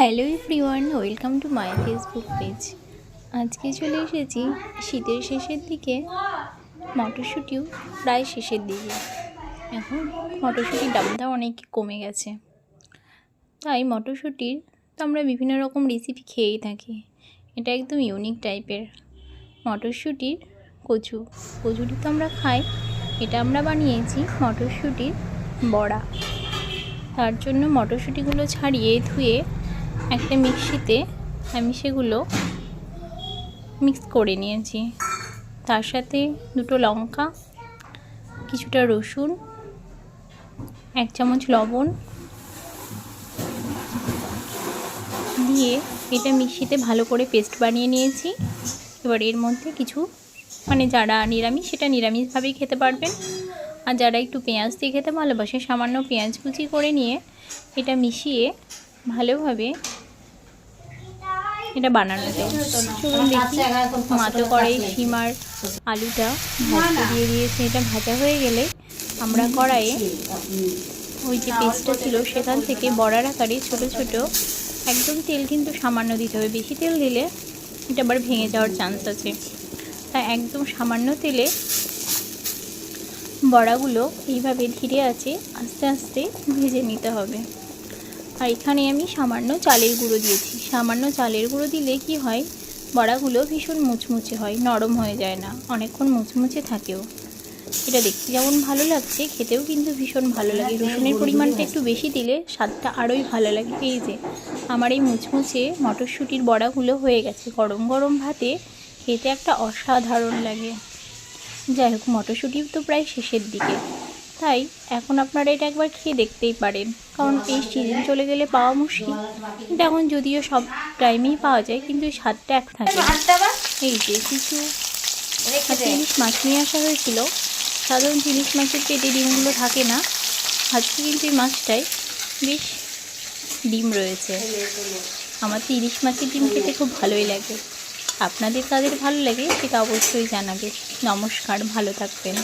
Hello everyone, welcome to my Facebook page. আজকে চলে এসেছি শীতের শেষের দিকে, মটরশুঁটিও প্রায় শেষের দিকে। এখন মটরশুঁটির দামটা অনেক কমে গেছে, তাই মটরশুঁটির তো আমরা বিভিন্ন রকম রেসিপি খেয়েই থাকি। এটা একদম ইউনিক টাইপের মটরশুঁটির কচুরি তো আমরা খাই, এটা আমরা বানিয়েছি মটরশুঁটির বড়া। তার জন্য মটরশুঁটিগুলো ছাড়িয়ে ধুয়ে একটা মিক্সিতে আমি সেগুলো মিক্স করে নিয়েছি। তার সাথে দুটো লঙ্কা, কিছুটা রসুন, 1 চামচ লবণ দিয়ে এটা মিক্সিতে ভালো করে পেস্ট বানিয়ে নিয়েছি। এবার এর মধ্যে কিছু যারা নিরামিষ সেটা নিরামিষভাবেই খেতে পারবেন, আর যারা একটু পেঁয়াজ দিয়ে খেতে ভালোবাসে সামান্য পেঁয়াজ কুচি করে নিয়ে এটা মিশিয়ে ভালোভাবে এটা বানানো যায়। চলুন দেখি। মাতো কড়াই শিমার আলুটা ভাজতে দিয়ে দিয়েছে। এটা ভাজা হয়ে গেলে আমরা কড়াইয়ে ওই যে পেস্টটা ছিল সেখান থেকে বড়ার আকারে ছোট ছোট, একদম তেল কিন্তু সামান্য দিতে হবে, বেশি তেল দিলে এটা আবার ভেঙে যাওয়ার চান্স আছে। তাই একদম সামান্য তেলে বড়াগুলো এইভাবে ধীরে আছে আস্তে আস্তে ভেজে নিতে হবে। আর এখানে আমি সামান্য চালের গুঁড়ো দিয়েছি। সামান্য চালের গুঁড়ো দিলে কি হয়, বড়াগুলো ভীষণ মুচমুচে হয়, নরম হয়ে যায় না, অনেকক্ষণ মুচমুচে থাকেও। এটা দেখতে যেমন ভালো লাগছে, খেতেও কিন্তু ভীষণ ভালো লাগে। রসুনের পরিমাণটা একটু বেশি দিলে স্বাদটা আরোই ভালো লাগে। এই যে আমার এই মুচমুচে মটরশুঁটির বড়াগুলো হয়ে গেছে। গরম গরম ভাতে খেতে একটা অসাধারণ লাগে। যাই হোক, মটরশুঁটি তো প্রায় শেষের দিকে, তাই এখন আপনারা এটা একবার খেয়ে দেখতেই পারেন, কারণ এই সিজন চলে গেলে পাওয়া মুশকিল। কিন্তু এখন যদিও সব টাইমেই পাওয়া যায়, কিন্তু স্বাদটা এক থাকে। এই যে কিছু ইলিশ মাছ নিয়ে আসা হয়েছিল। সাধারণত ইলিশ মাছের পেটে ডিমগুলো থাকে না, আজকে কিন্তু এই মাছটায় বেশ ডিম রয়েছে। আমার তো ইলিশ মাছের ডিম খেতে খুব ভালোই লাগে। আপনাদের কাদের ভালো লাগে সেটা অবশ্যই জানাবে। নমস্কার, ভালো থাকবেন।